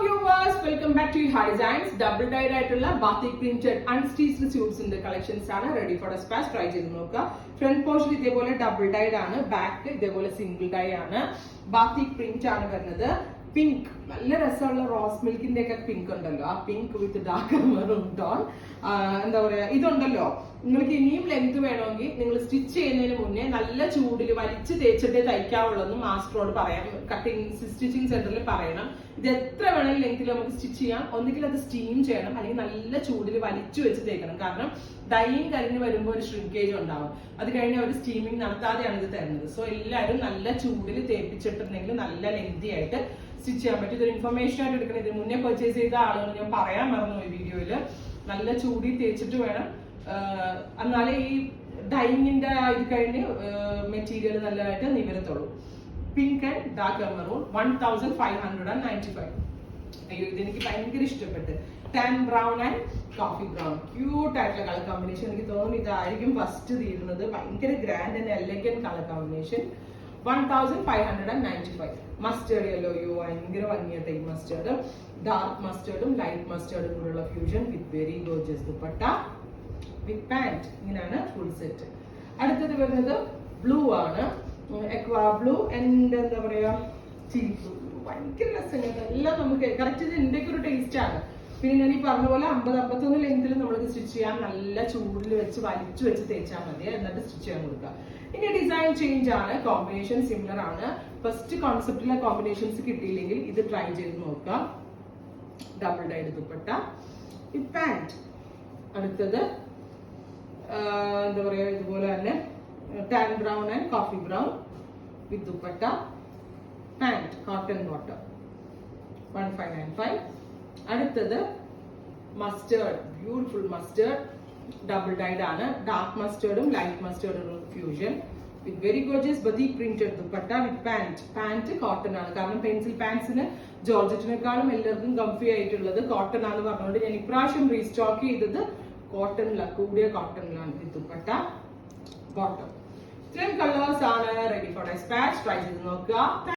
viewers, welcome back to High Designs. Double dyed ആയിട്ടുള്ള batik printed unstitched suits ന്റെ collections ആണ് ready for dispatch. Try ചെയ്ത് നോക്കുക. Front portion ഇതേപോലെ double dyed ആണ്, ബാക്ക് ഇതേപോലെ സിംഗിൾ ഡൈ ആണ്. batik പ്രിന്റ് ആണ് വരുന്നത്. പിങ്ക്, നല്ല രസമുള്ള റോസ് മിൽക്കിന്റെ ഒക്കെ പിങ്ക് ഉണ്ടല്ലോ, ആ പിങ്ക് വിത്ത് ഡാർക്ക് മെറൂൺ ടോൺ. എന്താ പറയാ, ഇതുണ്ടല്ലോ നിങ്ങൾക്ക് ഇനിയും ലെങ്ത് വേണമെങ്കിൽ നിങ്ങൾ സ്റ്റിച്ച് ചെയ്യുന്നതിന് മുന്നേ നല്ല ചൂടിൽ വലിച്ച് തേച്ചിട്ടേ തയ്ക്കാവുള്ളൂ മാസ്റ്ററോട് പറയാം, കട്ടിങ് സ്റ്റിച്ചിങ് സെന്ററിൽ പറയണം. ഇത് എത്ര വേണമെങ്കിലും ലെങ്ത്തിൽ നമുക്ക് സ്റ്റിച്ച് ചെയ്യാം. ഒന്നുകിൽ അത് സ്റ്റീം ചെയ്യണം, അല്ലെങ്കിൽ നല്ല ചൂടിൽ വലിച്ചു വെച്ച് തേക്കണം. കാരണം ഡൈയിങ് കഴിഞ്ഞ് വരുമ്പോൾ ഒരു ഷ്രിങ്കേജ് ഉണ്ടാവും. അത് കഴിഞ്ഞ് അവർ സ്റ്റീമിങ് നടത്താതെയാണ് ഇത് തരുന്നത്. സോ എല്ലാവരും നല്ല ചൂടിൽ തേപ്പിച്ചിട്ടുണ്ടെങ്കിൽ നല്ല ലെങ്തി ആയിട്ട് സ്റ്റിച്ച് ചെയ്യാൻ പറ്റും. ഇതൊരു ഇൻഫർമേഷൻ ആയിട്ട് എടുക്കണം. ഇതിന് മുന്നേ പർച്ചേസ് ചെയ്ത ആളുകൾ ഞാൻ പറയാൻ മറന്നു ഈ വീഡിയോയില്. നല്ല ചൂടിൽ തേച്ചിട്ട് വേണം, എന്നാലേ ഈ ഡൈയിങ്ങിന്റെ ഇത് കഴിഞ്ഞ് മെറ്റീരിയൽ നല്ലതായിട്ട് നിവരത്തുള്ളൂ. Pink and dark maroon 1595. അയ്യോ, ഇതെനിക്ക് ഭയങ്കര ഇഷ്ടപ്പെട്ട്. Tan brown and coffee brown, cute ആയിട്ടുള്ള കളർ കോമ്പിനേഷൻ. എനിക്ക് തോന്നുന്നു ഇതായിരിക്കും ഫസ്റ്റ് തീരുന്നത്. ഭയങ്കര grand and elegant colour combination. 1595. Mustard yellow, അയ്യോ ഭയങ്കര ഭംഗിയായിട്ട് ഈ മസ്റ്റേർഡ്. ഡാർക്ക് മസ്റ്റേർഡും ലൈറ്റ് മസ്റ്റേർഡും കൂടെയുള്ള fusion with very gorgeous dupatta with pant. ഇങ്ങനെയാണ് ഫുൾ സെറ്റ്. അടുത്തത് വരുന്നത് ബ്ലൂ ആണ്, എക്വാ ബ്ലൂ ആൻഡ് എന്താ പറയാ ചില്ലി ബ്ലൂ. ഭയങ്കര രസമാണ് എല്ലാം. നമുക്ക് കറക്റ്റ് ഇത് എന്റെയൊക്കെ ഒരു ടേസ്റ്റ് ആണ്. പിന്നെ ഞാൻ ഈ പറഞ്ഞ പോലെ 50-51 ലെങ്ത്തിൽ നമ്മൾക്ക് സ്റ്റിച്ച് ചെയ്യാൻ നല്ല ചൂടിൽ വെച്ച് വലിച്ചു വെച്ച് തേച്ചാൽ മതി, എന്നിട്ട് സ്റ്റിച്ച് ചെയ്യാൻ കൊടുക്കുക. ഇനി ഡിസൈൻ ചേഞ്ച് ആണ്, കോമ്പിനേഷൻ സിമിലർ ആണ്. ഫസ്റ്റ് കോൺസെപ്റ്റിലെ കോമ്പിനേഷൻസ് കിട്ടിയില്ലെങ്കിൽ ഇത് ട്രൈ ചെയ്ത് നോക്കുക. Double dyed dupatta with pant. അടുത്തത് എന്താ പറയാ, ഇതുപോലെ തന്നെ tan brown and coffee brown with dupatta pant, cotton bottom 1595. അടുത്തത് mustard, beautiful mustard, double dyed ആണ്. ഡാർക്ക് മസ്റ്റേർഡും ലൈറ്റ് മസ്റ്റേർഡും fusion with very gorgeous batik printed dupatta with pant. Pant cotton ആണ്, കാരണം പെൻസിൽ പാന്റ്സിന് ജോർജറ്റിനേക്കാളും എല്ലാവർക്കും കംഫി ആയിട്ടുള്ളത് കോട്ടൺ ആണെന്ന് പറഞ്ഞുകൊണ്ട് ഞാൻ ഇപ്രാവശ്യം റീസ്റ്റോക്ക് ചെയ്തത് കോട്ടണിലാണ്, കൂടിയ കോട്ടണിലാണ് വിത്ത് ദുപ്പട്ട ബോട്ടം. ഇത്രയും കളേഴ്സ് ആണ് റെഡി ഫോർ ഡിസ്പാച്ച്. ട്രൈ ചെയ്ത് നോക്കുക.